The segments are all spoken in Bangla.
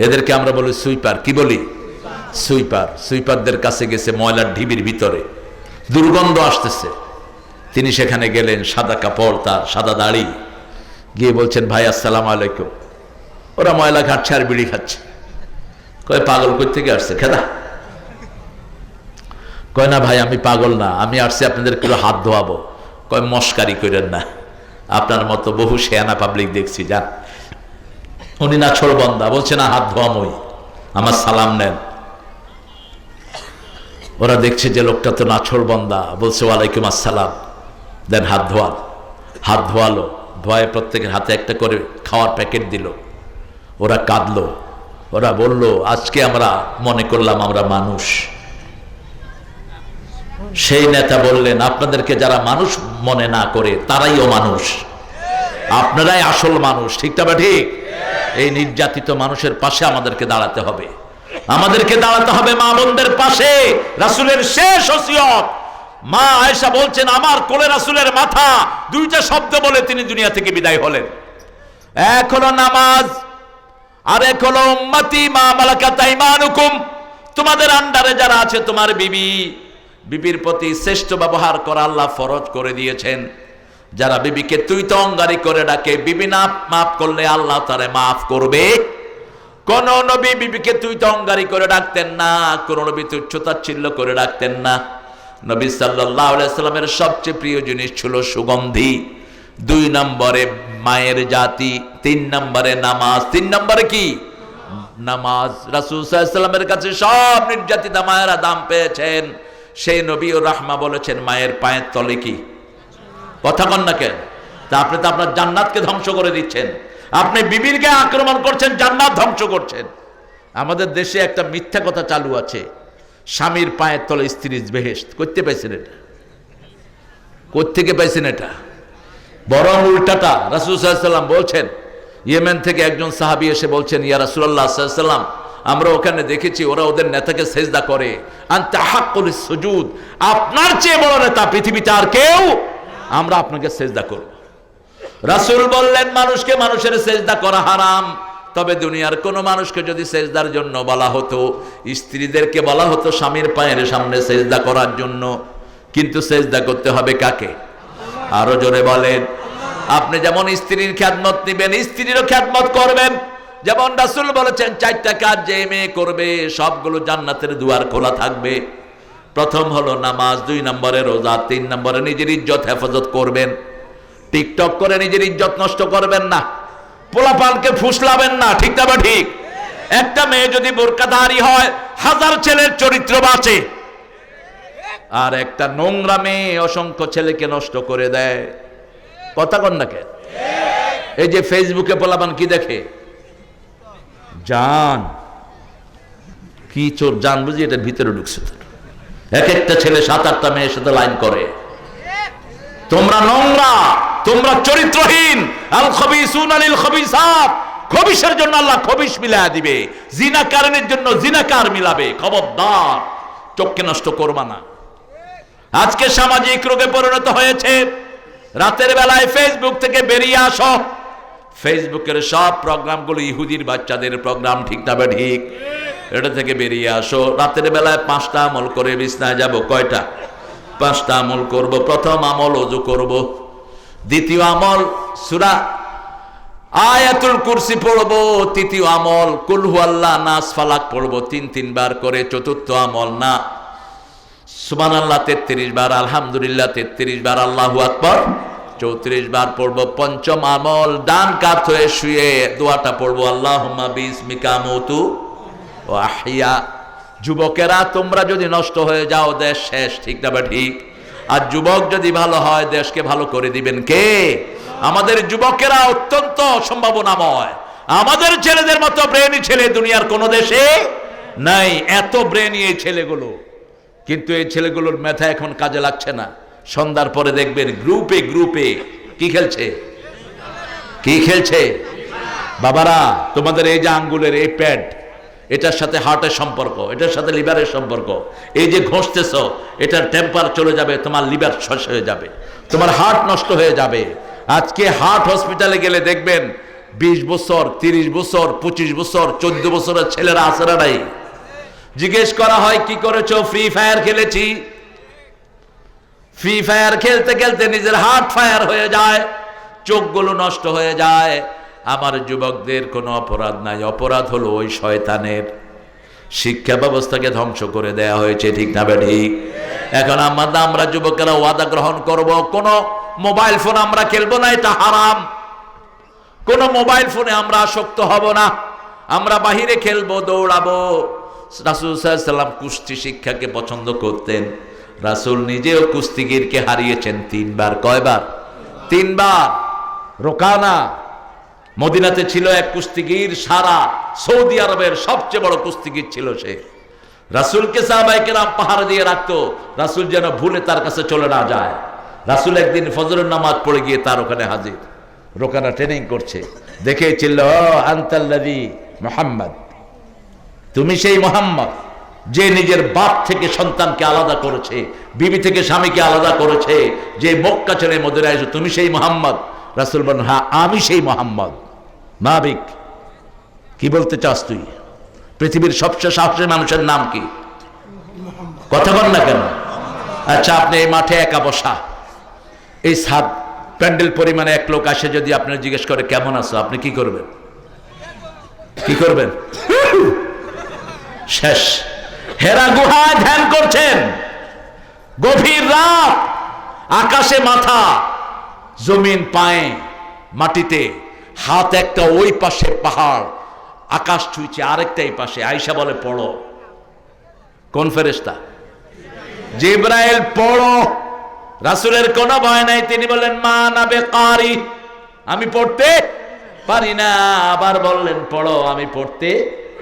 এদেরকে আমরা বলি সুইপার। কি বলি? সুইপার। সুইপারদের কাছে গেছে ময়লার ঢিবির ভিতরে, দুর্গন্ধ আসতেছে। তিনি সেখানে গেলেন, সাদা কাপড়, তার সাদা দাড়ি, গিয়ে বলছেন, ভাই আসসালামু আলাইকুম। ওরা ময়লা ঘাটছে আর বিড়ি খাচ্ছে। কয়, পাগল কই থেকে আসছে খেদা? কয়, না ভাই আমি পাগল না, আমি আসছি আপনাদের একটু হাত ধোয়াবো। কয়, মস্কারি করেন না, আপনার মতো বহু শেয়ানা পাবলিক দেখছি, যান। উনি না ছোড়বন্দা, বলছে না হাত ধোয়ামই, আমার সালাম নেন। ওরা দেখছে যে লোকটা তো না ছোড়বন্দা, বলছে ওয়ালাইকুম আসসালাম, দেন হাত ধোয়ান। হাত ধোয়ালো, ধোয়ায় প্রত্যেকের হাতে একটা করে খাওয়ার প্যাকেট দিল। ওরা কাঁদলো, ওরা বলল, আজকে আমরা মনে করলাম আমরা মানুষ। সেই নেতা বললেন, আপনাদেরকে যারা মানুষ মনে না করে তারাইও মানুষ, আপনারাই আসল মানুষ। ঠিকটা বা ঠিক? এই নির্যাতিত মানুষের পাশে আমাদেরকে দাঁড়াতে হবে, আমাদেরকে দাঁড়াতে হবে মা বোনদের পাশে। রাসূলের শেষ ওসিয়ত, মা আয়েশা বলছেন, আমার কোলে রাসূলের মাথা। দুইটা শব্দ বলে তিনি দুনিয়া থেকে বিদায় হলেন। এক হলো নামাজ, আর এক হলো উম্মতি মা মালাকাত আইমানুকুম, তোমাদের আন্ডারে যারা আছে, তোমার বিবি, বিবির প্রতি শ্রেষ্ঠ ব্যবহার করা আল্লাহ ফরজ করে দিয়েছেন। যারা বিবিকে তুই তো অঙ্গারি করে ডাকে, বিবি না মাফ করলে আল্লাহ তারে মাফ করবে। কোন নবী বিবিকে তুই তো অঙ্গারি করে ডাকতেন না, কোন নবী তুচ্ছতাচ্ছিল্য করে ডাকতেন না। নবী সাল্লাল্লাহু আলাইহি সাল্লামের সবচেয়ে প্রিয় জিনিস ছিল সুগন্ধি। 2 নম্বরে মায়ের জাতি, 3 নম্বরে নামাজ। 3 নম্বরে কি? নামাজ। রাসূল সাল্লাল্লাহু আলাইহি সাল্লামের কাছে সব নির্যাতিতা মায়েরা দাম পেয়েছেন। সেই নবী ও রাহমা বলেছেন, মায়ের পায়ের তলে কি? কথা কন না কেন? তা আপনি তো আপনার জান্নাতকে ধ্বংস করে দিচ্ছেন, আপনি বিবিরকে আক্রমণ করছেন, জান্নাত ধ্বংস করছেন। আমাদের দেশে একটা মিথ্যা কথা চালু আছে, স্বামীর পায়ের তলে স্ত্রীর বেহেশত। করতে পাইছেন এটা? কোত্থেকে পাইছেন এটা? বরং উল্টাটা। রাসূল সাল্লাল্লাহু আলাইহি ওয়াসাল্লাম বলছেন, ইয়েমেন থেকে একজন সাহাবী এসে বলছেন, ইয়া রাসূলুল্লাহ সাল্লাল্লাহু আলাইহি ওয়াসাল্লাম, আমরা ওখানে দেখেছি ওরা ওদের নেতাকে সেজদা করে। আনতা হাক্কুল সুজুদ, আপনার চেয়ে বড় নেতা পৃথিবীতে আর কেউ, আমরা আপনাকে সেজদা করব। রাসূল বললেন, মানুষকে মানুষের সেজদা করা হারাম, তবে দুনিয়ার কোন মানুষকে যদি সেজদার জন্য বলা হতো, স্ত্রীদেরকে বলা হতো স্বামীর পায়ের সামনে সেজদা করার জন্য, কিন্তু সেজদা করতে হবে কাকে? আরো জোরে বলেন। আপনি যেমন স্ত্রীর খেদমত নিবেন, স্ত্রীরও খেদমত করবেন। যেমন রাসূল বলেছেন, 4টা কাজ যে মেয়ে করবে সবগুলো জান্নাতের দুয়ার খোলা থাকবে। প্রথম হলো নামাজ, 2 নম্বরে রোজা, 3 নম্বরে নিজের ইজ্জত হেফাজত করবেন। টিকটক করে নিজের ইজ্জত নষ্ট করবেন না, পোলাপানকে ফুসলাবেন না। ঠিক না বা ঠিক? একটা মেয়ে যদি বোরকাধারী হয়, 1000 ছেলের চরিত্র বাঁচে, আর একটা নোংরা মেয়ে অসংখ্য ছেলেকে নষ্ট করে দেয়। কথা কন না কেন? এই যে ফেসবুকে পোলাপান কি দেখে, জান কি চোর, জান বুঝি এটার ভিতরে ঢুকছে। এক একটা ছেলে 7-8টা মেয়ের সাথে লাইন করে। তোমরা নোংরা, তোমরা চরিত্রহীন। আল খবিসুন আলিল খবিসাত, খবিসের জন্য আল্লাহ খবিস মিলায়া দিবে, জিনাকারীর জন্য জিনাকার মিলাবে। খবরদার, চোখকে নষ্ট করবা না। আজকে সামাজিক রোগে পরিণত হয়েছে। রাতের বেলায় ফেসবুক থেকে বেরিয়ে আসো, ফেসবুকের সব প্রোগ্রামগুলো ইহুদির বাচ্চাদের প্রোগ্রাম। ঠিক না ঠিক? এটা থেকে বেরিয়ে আসো। রাতের বেলায় 5টা আমল করে বিছনায় যাব। কয়টা? 5টা আমল করব। প্রথম আমল ওযু করব, দ্বিতীয় আমল সূরা আয়াতুল কুরসি পড়ব, তৃতীয় আমল কুল হুয়াল্লাহ নাস ফালাক পড়ব 3 বার করে, চতুর্থ আমল না সুবহানাল্লাহ 33 বার, আলহামদুলিল্লাহ 33 বার, আল্লাহু আকবার 34 বার পড়ব। পঞ্চম আমল ডান কাত হয়ে শুয়ে দোয়াটা পড়ব, আল্লাহুম্মা বিসমিকা আমুতু ওয়া আহইয়া। যুবকেরা, তোমরা যদি নষ্ট হয়ে যাও, দেশ শেষ। ঠিক না বা ঠিক? আর যুবক যদি ভালো হয়, দেশকে ভালো করে দিবেন কে? আমাদের যুবকেরা অত্যন্ত সম্ভাবনাময়। আমাদের ছেলেদের মতো ব্রেনি ছেলে দুনিয়ার কোন দেশে নাই। এত ব্রেনি এই ছেলেগুলো, কিন্তু এই ছেলেগুলোর মেধা এখন কাজে লাগছে না। সন্ধ্যার পরে দেখবেন গ্রুপে গ্রুপে কি খেলছে, কি খেলছে। বাবারা, তোমাদের এই যে আঙ্গুলের এই প্যাড, এটার সাথে হার্টের সম্পর্ক, এটার সাথে লিভারের সম্পর্ক। এই যে ঘষতেছ, এটার টেম্পার চলে যাবে, তোমার লিভার শেষ হয়ে যাবে, তোমার হার্ট নষ্ট হয়ে যাবে। আজকে হার্ট হসপিটালে গেলে দেখবেন 20 বছর, 30 বছর, 25 বছর, 14 বছরের ছেলেরা আছে না নাই? জিজ্ঞেস করা হয় কি করেছো? ফ্রি ফায়ার খেলেছি। ফ্রি ফায়ার খেলতে খেলতে নিজের হার্ট ফায়ার হয়ে যায়, চোখগুলো নষ্ট হয়ে যায়। আমার যুবকদের কোনো অপরাধ নাই, অপরাধ হলো ওই শয়তানের। শিক্ষা ব্যবস্থাকে ধ্বংস করে দেয়া হয়েছে, ঠিক না ঠিক? এখন আমরা যুবকেরা ওয়াদা গ্রহণ করব, কোন মোবাইল ফোন আমরা খেলবো না, এটা হারাম। কোন মোবাইল ফোনে আমরা আসক্ত হব না, আমরা বাহিরে খেলবো, দৌড়াবো। রাসূল সাল্লাল্লাহু আলাইহি ওয়াসাল্লাম কুস্তি শিক্ষাকে পছন্দ করতেন। রাসূল নিজেও কুস্তিগিরকে হারিয়েছেন 3 বার। কয়বার? 3 বার। রোকানা মদিনাতে ছিল এক কুস্তিগির, সারা সৌদি আরবের সবচেয়ে বড় কুস্তিগির ছিল সে। রাসূলকে সাহাবায়ে কেরাম পাহারা দিয়ে রাখতো, রাসূল যেন ভুলে তার কাছে চলে না যায়। রাসূল একদিন ফজরের নামাজ পড়ে গিয়ে তার ওখানে হাজির। রোকানা ট্রেনিং করছে, দেখে চিল্ল, আনতাল্লাযী মুহাম্মদ, তুমি সেই মুহাম্মদ যে নিজের বাপ থেকে সন্তানকে আলাদা করেছে, বিবি থেকে স্বামীকে আলাদা করেছে, যে মক্কা ছেড়ে মদিনায় এসে, তুমি সেই মুহাম্মদ? রাসূল বলেন, হ্যাঁ আমি সেই মুহাম্মদ। মাবিক, কি বলতে চাস তুই? পৃথিবীর সবচেয়ে সাহসী মানুষের নাম কি? কথা বল না কেন? আচ্ছা, আপনি এই মাঠে একা বসা, এই সাত প্যান্ডেল পরিমাণে এক লোক আসে, যদি আপনার জিজ্ঞেস করে কেমন আছো, আপনি কি করবেন? কি করবেন? শেষ। হেরা গুহায় ধ্যান করছেন, গভীর রাত, আকাশে মাথা, জমিন পায়ে, মাটিতে হাত, একটা ওই পাশে পাহাড়, আকাশ ছুঁইছে, আরেকটা এই পাশে। আয়েশা বলে, পড়ো। কোন ফেরেশতা? জিবরাইল। পড়ো। রাসূলের কোনো ভয় নাই, তিনি বললেন, মা না বেকারি, আমি পড়তে পারি না। আবার বললেন, পড়ো, আমি পড়তে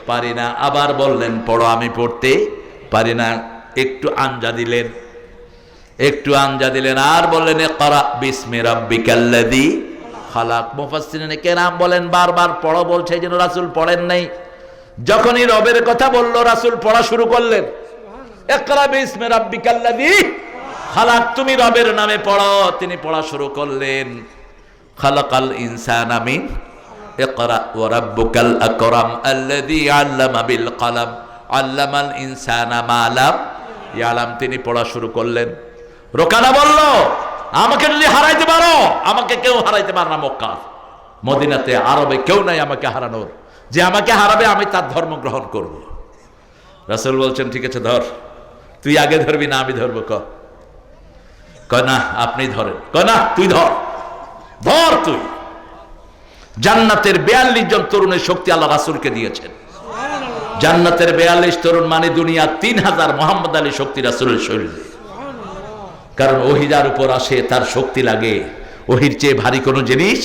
পারি না। আবার বললেন, পড়ো, আমি পড়তে পারি না। একটু আঞ্জা দিলেন, একটু আঞ্জা দিলেন, আর বললেন, ইকরা বিসমি রাব্বিকাল্লাযী খালাক। মুফাসসিরিন কেরাম বলেন, বারবার পড়ো বলছে যেন রাসূল পড়েন নাই। যখনই রবের কথা বলল, রাসূল পড়া শুরু করলেন, ইকরা বিসমি রাব্বিকাল্লাযী খালাক, তুমি রবের নামে পড়ো। তিনি পড়া শুরু করলেন, খালাকাল ইনসানা মিন ইকরা ওয়া রাব্বুকাল আকরাম আল্লাযী আল্লামা বিল কলম আল্লামাল ইনসানা মা লাম ইয়ালাম। তিনি পড়া শুরু করলেন। রোকানা বলল, আমাকে যদি হারাইতে পারো, আমাকে কেউ হারাইতে পারে না। মক্কা, মদিনাতে, আরবে কেউ নাই আমাকে হারানোর। যে আমাকে হারাবে আমি তার ধর্ম গ্রহণ করব। রাসূল বলছেন, ঠিক আছে ধর। তুই আগে ধরবি না আমি ধরবো? কয় না আপনি ধরেন। কয় না তুই ধর, ধর তুই। জান্নাতের 42 জন তরুণের শক্তি আল্লাহ রাসূলকে দিয়েছেন। জান্নাতের 42 তরুণ মানে দুনিয়া 3000 মুহাম্মদ আলী শক্তি রাসূলের শরীরে। কারণ ওহী যার উপর আসে তার শক্তি লাগে, ওহীর চেয়ে ভারী কোনো জিনিস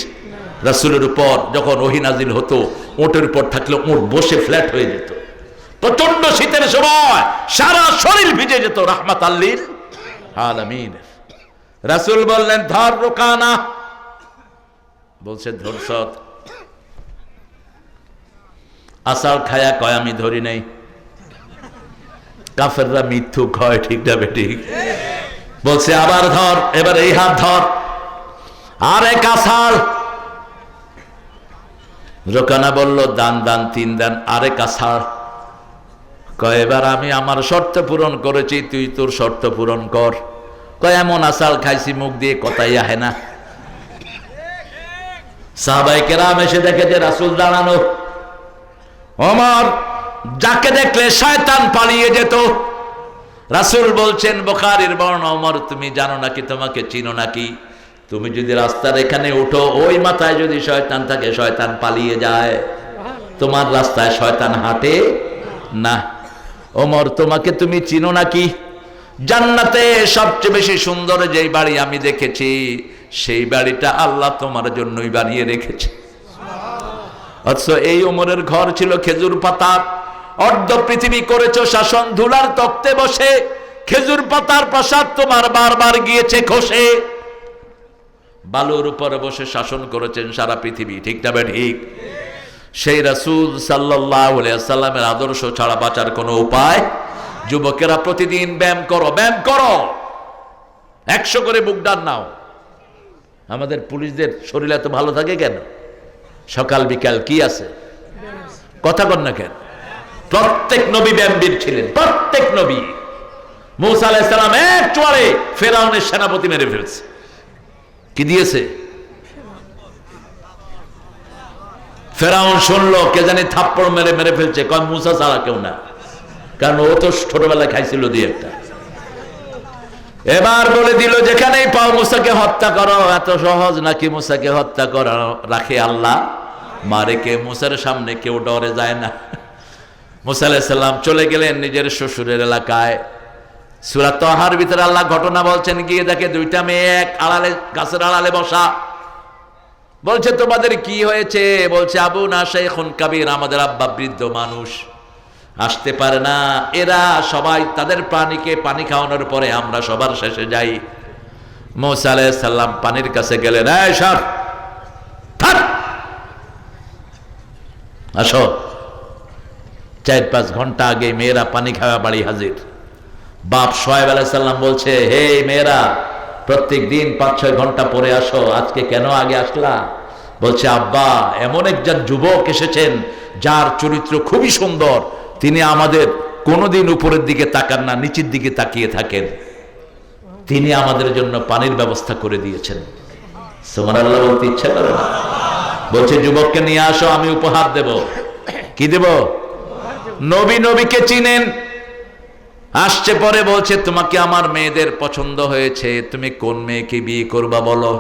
রাসূলের উপর। যখন ওহী নাজিল হতো, ওটের উপর থাকলে ওট বসে ফ্ল্যাট হয়ে যেত। প্রচন্ড শীতের সময় সারা শরীর ভিজে যেত রাহমাতাল লিল আলামিন। রাসূল বললেন, ধর রোকানা। বলছে, ধরছত। আসাল খায়া কয়, আমি ধরি নাই। কাফেররা মিথ্যু কয়, ঠিক না বেঠিক? বলছে, আবার ধর, এবার এই হাত ধর, আরেক আসাল। রোকানা বলল, দান দান 3 দান, আরেক আসাল। কয়, এবার আমি আমার শর্ত পূরণ করেছি, তুই তোর শর্ত পূরণ কর। কয়, এমন আসাল খাইছি মুখ দিয়ে কথাই আহে না। সাহাবায়ে কেরাম এসে দেখে যে রাসূল দাঁড়ানো। ওমর যাকে দেখলে শয়তান পালিয়ে যেত। রাসূল বলছেন, বুখারীর বর্ণনা, ওমর তুমি জানো নাকি, তোমাকে চিনো নাকি? তুমি যদি রাস্তার এখানে উঠো, ওই মাথায় যদি শয়তান থাকে, শয়তান পালিয়ে যায়। তোমার রাস্তায় শয়তান হাঁটে না। ওমর তোমাকে তুমি চিনো নাকি? জান্নাতে সবচেয়ে বেশি সুন্দর যেই বাড়ি আমি দেখেছি, সেই বাড়িটা আল্লাহ তোমার জন্যই বানিয়ে রেখেছে। অথচ এই ওমরের ঘর ছিল খেজুর পাতার। অর্ধ পৃথিবী করেছো শাসন, ধুলার তক্তে বসে। খেজুর পাতার প্রাসাদ তোমার বারবার গিয়েছে খসে। বালুর উপরে বসে শাসন করেছেন সারা পৃথিবী, ঠিক না ঠিক? সেই রাসূল সাল্লাল্লাহু আলাইহি ওয়াসাল্লামের আদর্শ ছাড়া বাঁচার কোনো উপায়। যুবকেরা প্রতিদিন ব্যায়াম করো, ব্যায়াম করো, 100 করে বুক ডান নাও। আমাদের পুলিশদের শরীর এত ভালো থাকে কেন? সকাল বিকাল কি আছে? কথা কন না কেন? প্রত্যেক নবী ব্যামবীর ছিলেন, প্রত্যেক নবী। মূসা আলাইহিস সালাম এক চোয়ারে ফেরাউনের সেনাপতি মেরে ফেলছে। কি দিয়েছে? ফেরাউন শুনলো কে জানি থাপ্পড় মেরে মেরে ফেলছে, কয় মূসা ছাড়া কেউ না, কারণ ও তো ছোটবেলায় খাইছিল দিয়ে একটা। এবার বলে দিল যেখানেই পাও মূসাকে হত্যা করো। এত সহজ নাকি মূসাকে হত্যা করা? রাখে আল্লাহ, মারে কে? মূসার সামনে কেউ ডরে যায় না। মূসা আলাইহিস সালাম চলে গেলেন নিজের শ্বশুরের এলাকায়। সূরা তাহার ভিতরে আল্লাহ ঘটনা বলছেন, গিয়ে দেখে দুইটা মেয়ে এক আড়ালে, গাছের আড়ালে বসা। বলছে তোমাদের কি হয়েছে? বলছে আবু না শাইখুন কাবীর, আমাদের আব্বা বৃদ্ধ মানুষ, আসতে পারে না। এরা সবাই তাদের প্রাণীকে পানি খাওয়ানোর পরে আমরা সবার শেষে যাই। মূসা আলাইহিস সালাম পানির কাছে গেলেন, এই সর, থাক, আসো। 4-5 ঘন্টা আগে মেয়েরা পানি খাওয়া বাড়ি হাজির। বাপ শুআয়ব আলাইহিস সালাম বলছে, হে মেয়েরা, প্রত্যেক দিন 5-6 ঘন্টা পরে আসো, আজকে কেন আগে আসলা? বলছে আব্বা, এমন একজন যুবক এসেছেন যার চরিত্র খুবই সুন্দর, তিনি আমাদের কোনোদিন উপরের দিকে তাকান না, নিচের দিকে তাকিয়ে থাকেন, তিনি আমাদের জন্য পানির ব্যবস্থা করে দিয়েছেন। সুবহানাল্লাহ বলতে ইচ্ছা করে না? বলছে যুবককে নিয়ে আসো, আমি উপহার দেব। কি দেব? নবী নবীকে চিনেন। আসছে পরে বলছে, তোমাকে আমার মেয়েদের পছন্দ হয়েছে, তুমি কোন মেয়েকে বিয়ে করবা বলো?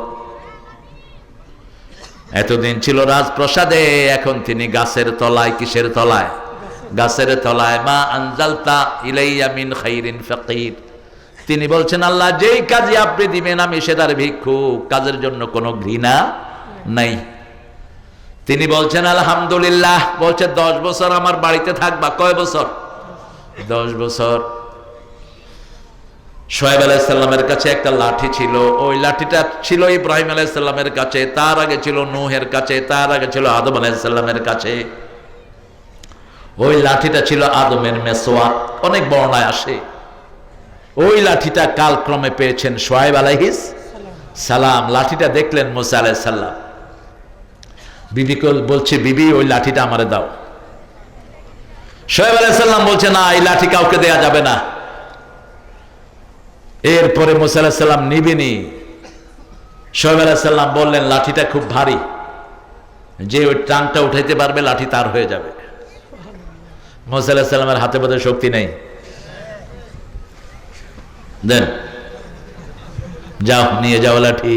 এতদিন ছিল রাজপ্রাসাদে, এখন তিনি গাছের তলায়। কিসের তলায়? গাছের তলায়। মা আনজালতা ইলাইয়া মিন খাইরিন ফাকির। তিনি বলছেন আল্লাহ, যেই কাজে আপনি দিবেন আমি সেটার ভিক্ষুক, কাজের জন্য কোনো ঘৃণা নাই। তিনি বলছেন আলহামদুলিল্লাহ। বলছে 10 বছর আমার বাড়িতে থাকবা। কয় বছর? 10 বছর। শুআয়ব আলাইহিস সালামের কাছে একটা লাঠি ছিল, ওই লাঠিটা ছিল ইব্রাহিম আলাইহিস সালামের কাছে, তার আগে ছিল নূহের কাছে, তার আগে ছিল আদম আলাইহিস সালামের কাছে। ওই লাঠিটা ছিল আদমের মেসওয়াক, অনেক বর্ণায় আসে। ওই লাঠিটা কালক্রমে পেয়েছেন শুআয়ব আলাইহিস সালাম। লাঠিটা দেখলেন মূসা আলাইহিস সালাম। বিবিকে বলছে, বিবি ওই লাঠিটা আমারে দাও। শুআয়ব আলাইহিস সালাম বলছে, না, এই লাঠি কাউকে দেয়া যাবে না। এরপরে মূসা আলাইহিস সালাম নিবেনি। শুআয়ব আলাইহিস সালাম বললেন, লাঠিটা খুব ভারী, যে ওই টাংটা উঠাইতে পারবে লাঠি তার হয়ে যাবে। মূসা আলাইহিস সালামের হাতে পথে শক্তি নেই। দেন, যাও, নিয়ে যাও লাঠি।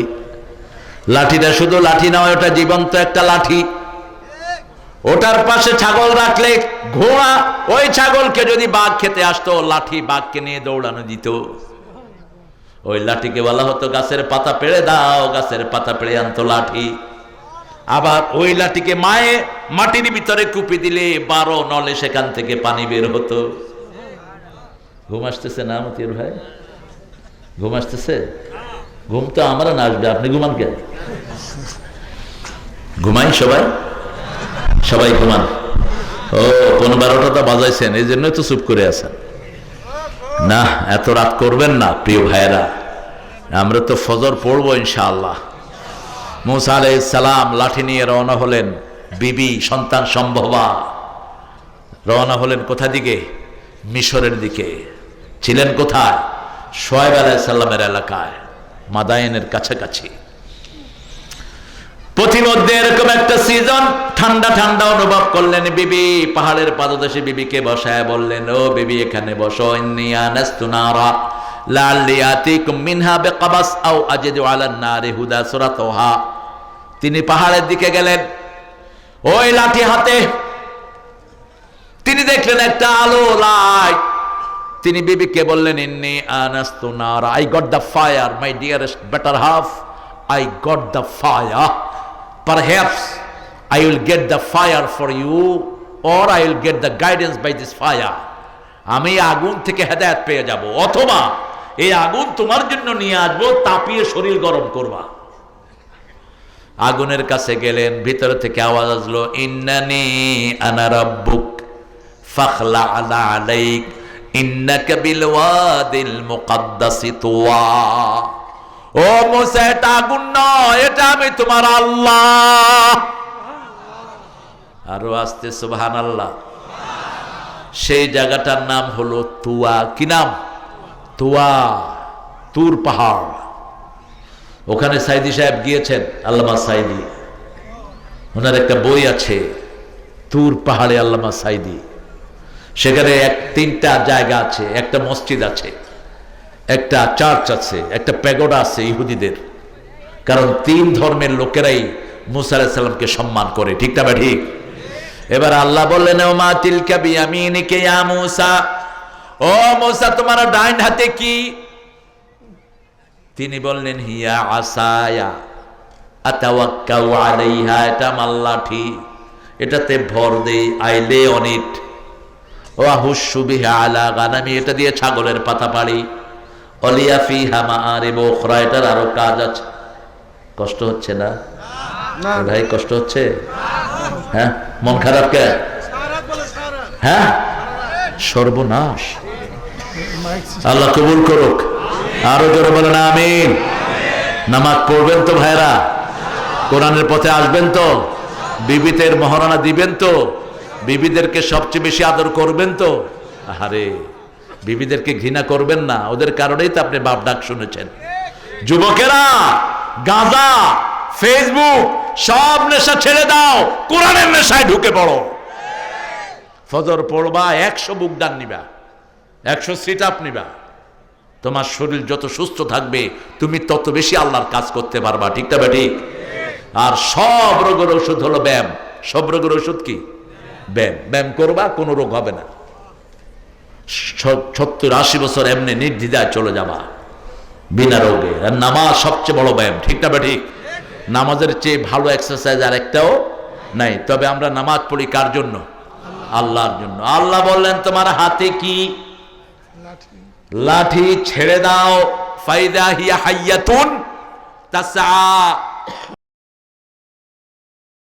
লাঠিটা শুধু লাঠি নয়, ওটা জীবন্ত একটা লাঠি। ওটার পাশে ছাগল রাখলে ঘোড়া, ওই ছাগলকে যদি বাঘ খেতে আসতো, লাঠি বাঘকে নিয়ে দৌড়ানো দিত। ওই লাঠিকে বলা হতো গাছের পাতা পেড়ে দাও, গাছের পাতা পেড়ে আনতো লাঠি। আবার ওই লাঠিকে মাটির ভিতরে কুপি দিলে 12 নলে সেখান থেকে পানি বের হতো। ঘুম আসতেছে না মতির ভাই? ঘুম আসতেছে? ঘুম তো আমরা না আসবে, আপনি ঘুমান কেন? ঘুমাই সবাই, সবাই ঘুমান। ও 15-12টা তো বাজাইছেন, এই জন্যই তো চুপ করে আছেন। না, এত রাত করবেন না প্রিয় ভাইয়েরা, আমরা তো ফজর পড়বো ইনশাআল্লাহ। মূসা আলাইহিস সালাম লাঠি নিয়ে রওনা হলেন। বিবি সন্তান সম্ভবা রওনা হলেন কোথা দিকে? মিশরের দিকে। ছিলেন কোথায়? শুআয়ব আলাইহিস সালামের এলাকায়, মাদায়েনের কাছাকাছি। প্রতিমধ্যে এরকম একটা সিজন, ঠান্ডা ঠান্ডা অনুভব করলেন। বিবি পাহাড়ের পাদদেশে বিবিকে বসায় বললেন, ও বিবি এখানে বসো। ইন্নী আনাস্তু নারা লাআল্লি আতিকুম মিনহা বিকাবাস আও আজিদু আলান নারি হুদা, সূরা তাহা। তিনি পাহাড়ের দিকে গেলেন, ওই লাঠি হাতে। তিনি দেখলেন একটা আলো, লাইট। তিনি বিবিকে বললেন, ইন্নী আনাস্তু নারা, I got the fire my dearest better half, I got the fire. Perhaps I will get the fire for you, or I will get the guidance by this fire. আমি আগুন থেকে হেদায়েত পেয়ে যাব, অথবা এই আগুন তোমার জন্য নিয়ে আসবো, তাপিয়ে শরীর গরম করবা। আগুনের কাছে গেলেন, ভিতর থেকে আওয়াজ আসলো, ইন্নানি আনা রাব্বুক ফাখলা আলাইক ইন্নাকা বিল ওয়াদিল মুকাদ্দাসি তুওয়া। ও মূসা, এটা আগুন নয়, এটা আমি তোমার আল্লাহ। আরো আসতে সুবহানাল্লাহ। সেই জায়গাটার নাম হলো তুয়া। কি নাম? তুয়া, তুর পাহাড়। ওখানে সাইদি সাহেব গিয়েছেন, আল্লামা সাইদি। ওনার একটা বই আছে, তুর পাহাড়ে আল্লামা সাইদি। সেখানে তিনটা জায়গা আছে, একটা মসজিদ আছে, একটা চার্চ আছে, একটা প্যাগোডা আছে ইহুদিদের। কারণ তিন ধর্মের লোকেরাই মুসা আলাইহিস সালামকে সম্মান করে, ঠিক না বা ঠিক? এবার আল্লাহ বললেন, ও মা তিলকা বিয়ামিনিকা ইয়া মুসা, ও মুসা তোমার ডাইন হাতে কি? তিনি বললেন, হিয়া আসায়া আতাওয়াক্কাউ আলাইহা, এটা আমার লাঠি, এটাতে ভর দেই, আইলে অন ইট, ও আহুশু বিহা আলা গানামি, এটা দিয়ে ছাগলের পাতা পাড়ি, অলিয়া ফিহা মাআরিব উখরা, এটার আরো কাজ আছে। কষ্ট হচ্ছে না ভাই? কষ্ট হচ্ছে? হ্যাঁ, মন খারাপ কে? হ্যাঁ, সর্বনাশ। আল্লাহ কবুল করুক। আরো জোরে বলেন আমিন। নামাজ পড়বেন তো ভাইরা? কোরআনের পথে আসবেন তো? বিবিদের মহারণা দিবেন তো? বিবিদেরকে সবচেয়ে বেশি আদর করবেন তো? আরে বিবিদেরকে ঘৃণা করবেন না, ওদের কারণেই তো আপনি বাপ ডাক শুনেছেন। যুবকেরা, গাঁজা, ফেসবুক সব নেশা ছেড়ে দাও, কোরআনের নেশায় ঢুকে পড়ো। ফজর পড়বা, 100 বুক ডান নিবা, 100 সিট আপ নিবা। তোমার শরীর যত সুস্থ থাকবে, তুমি তত বেশি আল্লাহর কাজ করতে পারবা, ঠিক না ঠিক? আর সব রোগের ওষুধ হলো ব্যায়াম। সব রোগের ওষুধ কি? ব্যায়াম। ব্যায়াম করবা, কোনো রোগ হবে না। 70-80 বছর এমনি নির্দ্বিধায় চলে যাবা বিনা রোগে। আর নামাজ সবচেয়ে বড় ব্যায়াম, ঠিক না ঠিক? নামাজের চেয়ে ভালো এক্সারসাইজ আর একটাও নাই। তবে আমরা নামাজ পড়ি কার জন্য? আল্লাহর জন্য। আল্লাহ বললেন, তোমার হাতে কি? লাঠি। ছেড়ে দাও। ফাইদা হিয়া হাইয়াতুন তাসআ,